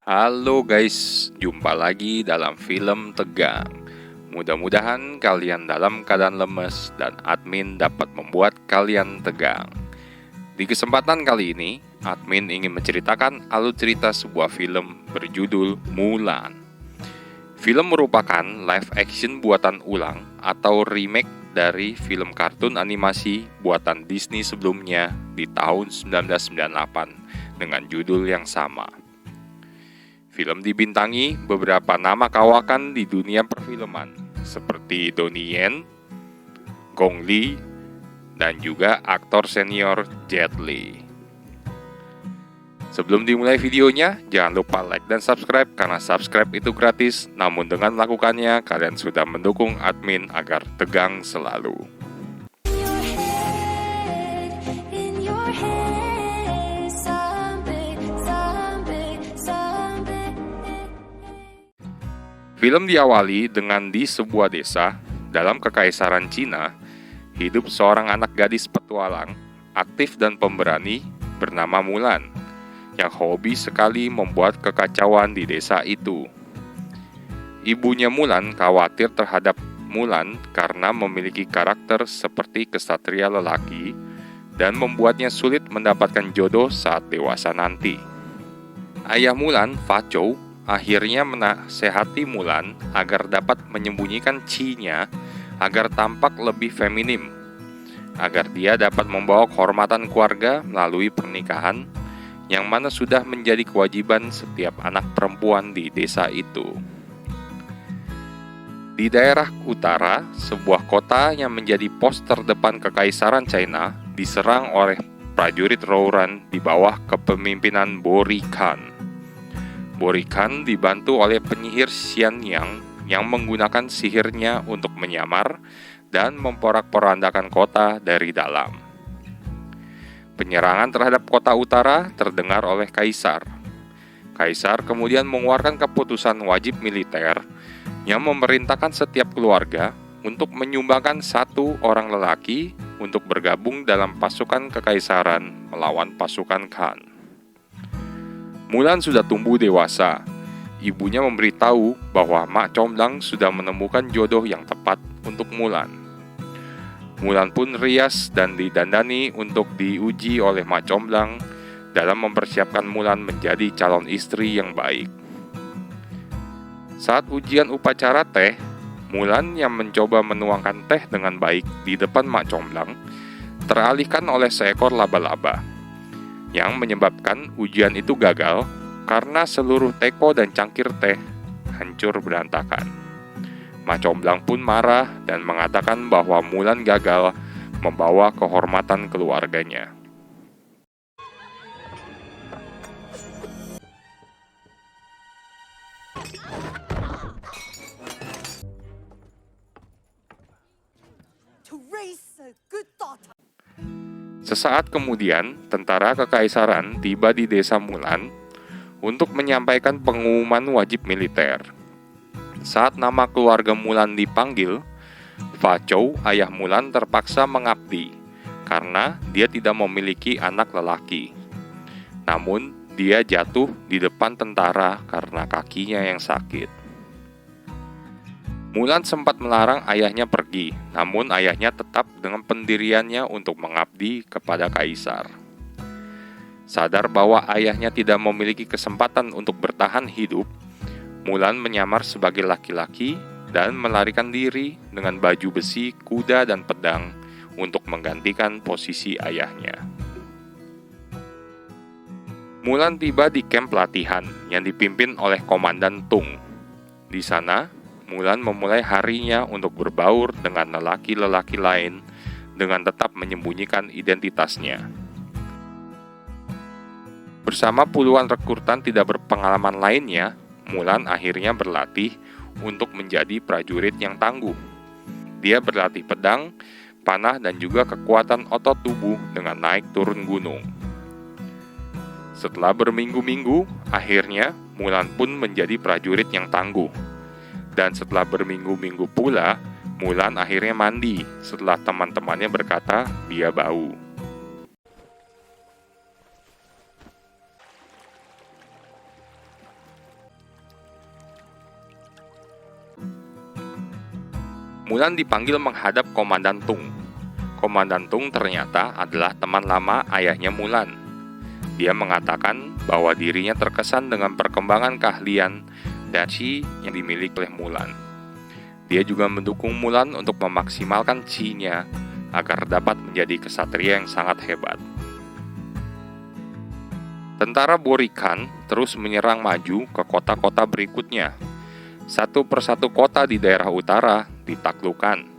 Halo guys, jumpa lagi dalam film tegang. Mudah-mudahan kalian dalam keadaan lemes dan admin dapat membuat kalian tegang. Di kesempatan kali ini, admin ingin menceritakan alur cerita sebuah film berjudul Mulan. Film merupakan live action buatan ulang atau remake dari film kartun animasi buatan Disney sebelumnya di tahun 1998 dengan judul yang sama. Film dibintangi beberapa nama kawakan di dunia perfilman seperti Donnie Yen, Gong Li, dan juga aktor senior Jet Li. Sebelum dimulai videonya, jangan lupa like dan subscribe karena subscribe itu gratis. Namun dengan melakukannya, kalian sudah mendukung admin agar tegang selalu. Film diawali dengan di sebuah desa dalam kekaisaran Cina, hidup seorang anak gadis petualang, aktif dan pemberani bernama Mulan, yang hobi sekali membuat kekacauan di desa itu. Ibunya Mulan khawatir terhadap Mulan karena memiliki karakter seperti kesatria lelaki dan membuatnya sulit mendapatkan jodoh saat dewasa nanti. Ayah Mulan, Fa Chou, akhirnya menasehati Mulan agar dapat menyembunyikan chi-nya agar tampak lebih feminim, agar dia dapat membawa kehormatan keluarga melalui pernikahan, yang mana sudah menjadi kewajiban setiap anak perempuan di desa itu. Di daerah utara, sebuah kota yang menjadi pos terdepan kekaisaran China diserang oleh prajurit Rouran di bawah kepemimpinan Bori Khan. Bori Khan dibantu oleh penyihir Xian Yang yang menggunakan sihirnya untuk menyamar dan memporak-porandakan kota dari dalam. Penyerangan terhadap kota utara terdengar oleh kaisar. Kaisar kemudian mengeluarkan keputusan wajib militer yang memerintahkan setiap keluarga untuk menyumbangkan satu orang lelaki untuk bergabung dalam pasukan kekaisaran melawan pasukan Khan. Mulan sudah tumbuh dewasa. Ibunya memberitahu bahwa Mak Comblang sudah menemukan jodoh yang tepat untuk Mulan. Mulan pun rias dan didandani untuk diuji oleh Mak Comblang dalam mempersiapkan Mulan menjadi calon istri yang baik. Saat ujian upacara teh, Mulan yang mencoba menuangkan teh dengan baik di depan Mak Comblang teralihkan oleh seekor laba-laba, yang menyebabkan ujian itu gagal karena seluruh teko dan cangkir teh hancur berantakan. Mak Comblang pun marah dan mengatakan bahwa Mulan gagal membawa kehormatan keluarganya. Sesaat kemudian, tentara kekaisaran tiba di desa Mulan untuk menyampaikan pengumuman wajib militer. Saat nama keluarga Mulan dipanggil, Fa Chou, ayah Mulan, terpaksa mengabdi karena dia tidak memiliki anak lelaki. Namun, dia jatuh di depan tentara karena kakinya yang sakit. Mulan sempat melarang ayahnya pergi, namun ayahnya tetap dengan pendiriannya untuk mengabdi kepada kaisar. Sadar bahwa ayahnya tidak memiliki kesempatan untuk bertahan hidup, Mulan menyamar sebagai laki-laki dan melarikan diri dengan baju besi, kuda, dan pedang untuk menggantikan posisi ayahnya. Mulan tiba di kamp latihan yang dipimpin oleh Komandan Tung. Di sana, Mulan memulai harinya untuk berbaur dengan lelaki-lelaki lain dengan tetap menyembunyikan identitasnya. Bersama puluhan rekrutan tidak berpengalaman lainnya, Mulan akhirnya berlatih untuk menjadi prajurit yang tangguh. Dia berlatih pedang, panah, dan juga kekuatan otot tubuh dengan naik turun gunung. Setelah berminggu-minggu, akhirnya Mulan pun menjadi prajurit yang tangguh. Dan setelah berminggu-minggu pula, Mulan akhirnya mandi setelah teman-temannya berkata dia bau. Mulan dipanggil menghadap Komandan Tung. Komandan Tung ternyata adalah teman lama ayahnya Mulan. Dia mengatakan bahwa dirinya terkesan dengan perkembangan keahlian dan chi yang dimiliki oleh Mulan. Dia juga mendukung Mulan untuk memaksimalkan chi-nya agar dapat menjadi kesatria yang sangat hebat. Tentara Borikan terus menyerang maju ke kota-kota berikutnya. Satu persatu kota di daerah utara ditaklukkan.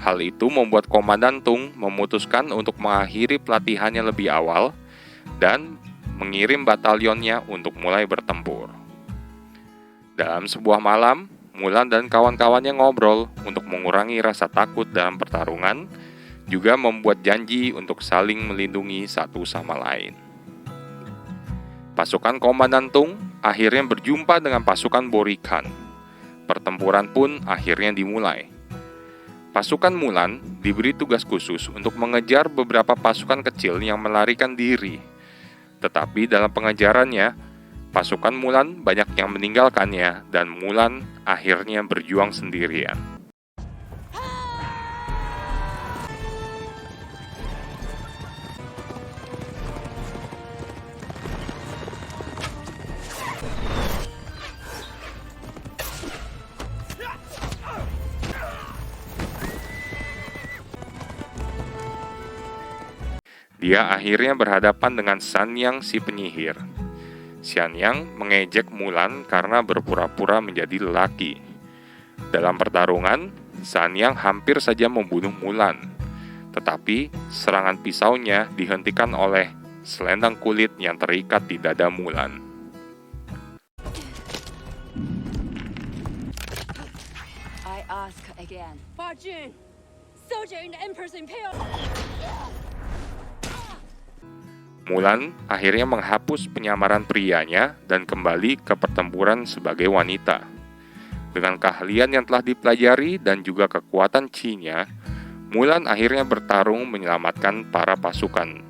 Hal itu membuat Komandan Tung memutuskan untuk mengakhiri pelatihannya lebih awal dan mengirim batalionnya untuk mulai bertempur. Dalam sebuah malam, Mulan dan kawan-kawannya ngobrol untuk mengurangi rasa takut dalam pertarungan, juga membuat janji untuk saling melindungi satu sama lain. Pasukan Komandan Tung akhirnya berjumpa dengan pasukan Borikan. Pertempuran pun akhirnya dimulai. Pasukan Mulan diberi tugas khusus untuk mengejar beberapa pasukan kecil yang melarikan diri. Tetapi dalam pengejarannya, pasukan Mulan banyak yang meninggalkannya dan Mulan akhirnya berjuang sendirian. Dia akhirnya berhadapan dengan Sanyang si penyihir. Sanyang mengejek Mulan karena berpura-pura menjadi lelaki. Dalam pertarungan, Sanyang hampir saja membunuh Mulan. Tetapi serangan pisaunya dihentikan oleh selendang kulit yang terikat di dada Mulan. I ask again. Fa Jun, soldier in the Emperor's Imperial. Mulan akhirnya menghapus penyamaran prianya dan kembali ke pertempuran sebagai wanita. Dengan keahlian yang telah dipelajari dan juga kekuatan chi-nya, Mulan akhirnya bertarung menyelamatkan para pasukan.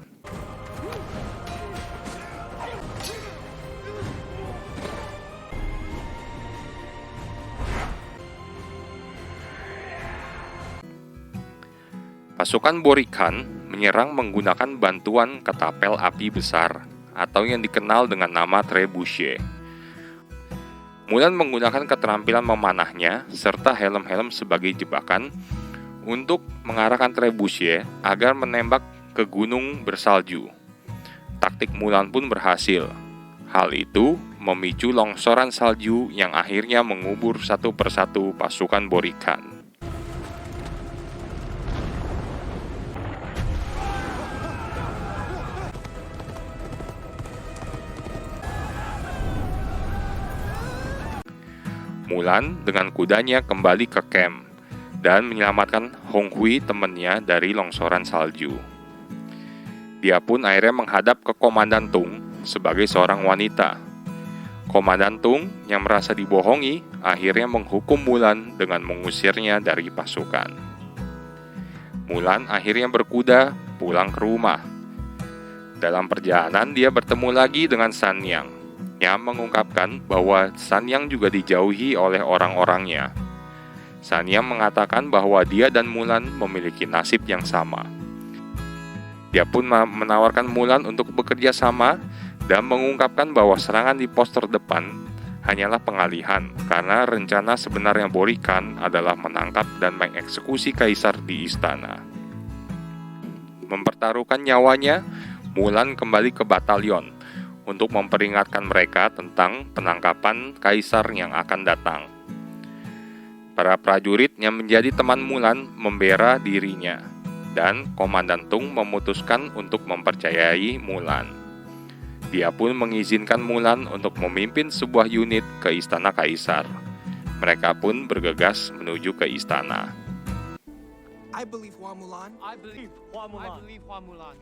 Pasukan Borikan menyerang menggunakan bantuan ketapel api besar atau yang dikenal dengan nama trebuchet. Mulan menggunakan keterampilan memanahnya serta helm-helm sebagai jebakan untuk mengarahkan trebuchet agar menembak ke gunung bersalju. Taktik Mulan pun berhasil. Hal itu memicu longsoran salju yang akhirnya mengubur satu persatu pasukan Borikan. Mulan dengan kudanya kembali ke camp dan menyelamatkan Hong Hui temannya dari longsoran salju. Dia pun akhirnya menghadap ke Komandan Tung sebagai seorang wanita. Komandan Tung yang merasa dibohongi akhirnya menghukum Mulan dengan mengusirnya dari pasukan. Mulan akhirnya berkuda pulang ke rumah. Dalam perjalanan dia bertemu lagi dengan Sanyang yang mengungkapkan bahwa Sanyang juga dijauhi oleh orang-orangnya. Sanyang mengatakan bahwa dia dan Mulan memiliki nasib yang sama. Dia pun menawarkan Mulan untuk bekerja sama dan mengungkapkan bahwa serangan di pos terdepan hanyalah pengalihan karena rencana sebenarnya Borikan adalah menangkap dan mengeksekusi kaisar di istana. Mempertaruhkan nyawanya, Mulan kembali ke batalion untuk memperingatkan mereka tentang penangkapan kaisar yang akan datang. Para prajurit yang menjadi teman Mulan membela dirinya, dan Komandan Tung memutuskan untuk mempercayai Mulan. Dia pun mengizinkan Mulan untuk memimpin sebuah unit ke istana kaisar. Mereka pun bergegas menuju ke istana. I believe Hua Mulan. I believe Hua Mulan. I believe Hua Mulan.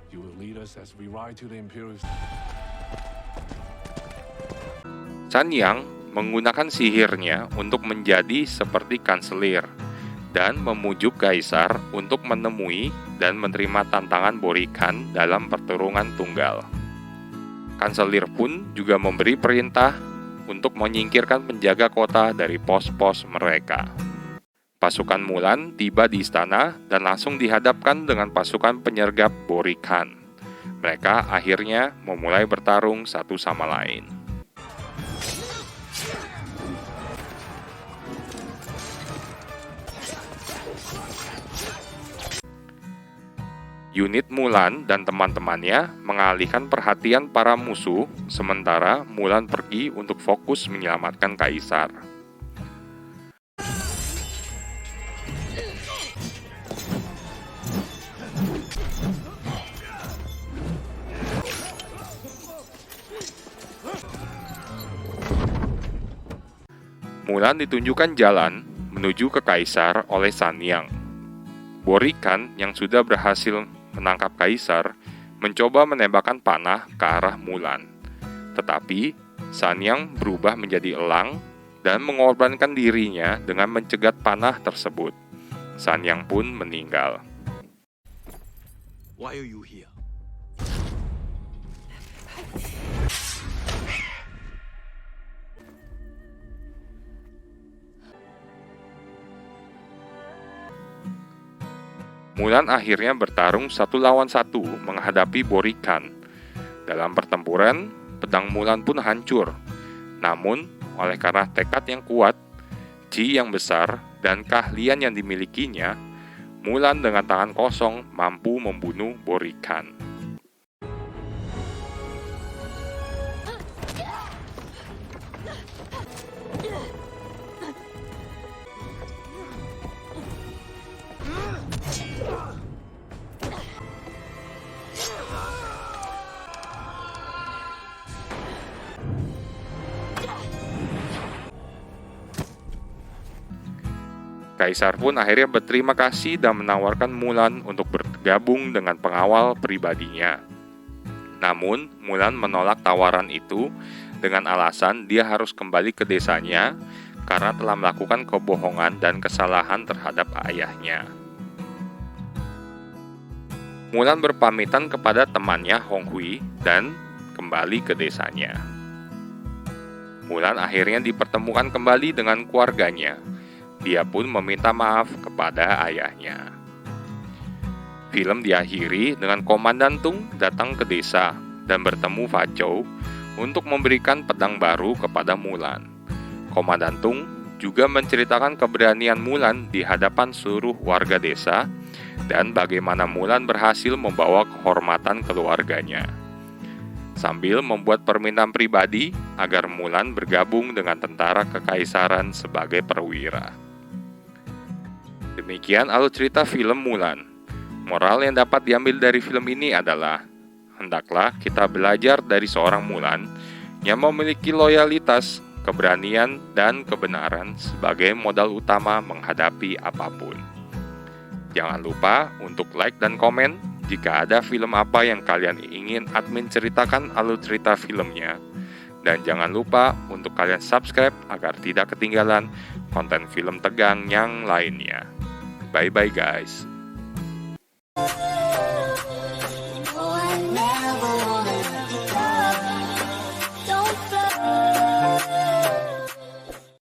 You will lead us as we ride to the Imperial. Sanyang menggunakan sihirnya untuk menjadi seperti kanselir dan memujuk kaisar untuk menemui dan menerima tantangan Borikan dalam pertarungan tunggal. Kanselir pun juga memberi perintah untuk menyingkirkan penjaga kota dari pos-pos mereka. Pasukan Mulan tiba di istana dan langsung dihadapkan dengan pasukan penyergap Borikan. Mereka akhirnya memulai bertarung satu sama lain. Unit Mulan dan teman-temannya mengalihkan perhatian para musuh, sementara Mulan pergi untuk fokus menyelamatkan kaisar. Mulan ditunjukkan jalan menuju ke kaisar oleh Sanyang. Borikan yang sudah berhasil menangkap kaisar mencoba menembakkan panah ke arah Mulan. Tetapi Sanyang berubah menjadi elang dan mengorbankan dirinya dengan mencegat panah tersebut. Sanyang pun meninggal. Why are you here? Mulan akhirnya bertarung 1 lawan 1 menghadapi Borikan. Dalam pertempuran, pedang Mulan pun hancur. Namun, oleh karena tekad yang kuat, chi yang besar, dan keahlian yang dimilikinya, Mulan dengan tangan kosong mampu membunuh Borikan. Kaisar pun akhirnya berterima kasih dan menawarkan Mulan untuk bergabung dengan pengawal pribadinya. Namun, Mulan menolak tawaran itu dengan alasan dia harus kembali ke desanya karena telah melakukan kebohongan dan kesalahan terhadap ayahnya. Mulan berpamitan kepada temannya Hong Hui dan kembali ke desanya. Mulan akhirnya dipertemukan kembali dengan keluarganya. Dia pun meminta maaf kepada ayahnya. Film diakhiri dengan Komandan Tung datang ke desa dan bertemu Fa Chou untuk memberikan pedang baru kepada Mulan. Komandan Tung juga menceritakan keberanian Mulan di hadapan seluruh warga desa dan bagaimana Mulan berhasil membawa kehormatan keluarganya, sambil membuat permintaan pribadi agar Mulan bergabung dengan tentara kekaisaran sebagai perwira. Demikian alur cerita film Mulan. Moral yang dapat diambil dari film ini adalah, hendaklah kita belajar dari seorang Mulan yang memiliki loyalitas, keberanian, dan kebenaran sebagai modal utama menghadapi apapun. Jangan lupa untuk like dan komen jika ada film apa yang kalian ingin admin ceritakan alur cerita filmnya. Dan jangan lupa untuk kalian subscribe agar tidak ketinggalan konten film tegang yang lainnya. Bye-bye guys.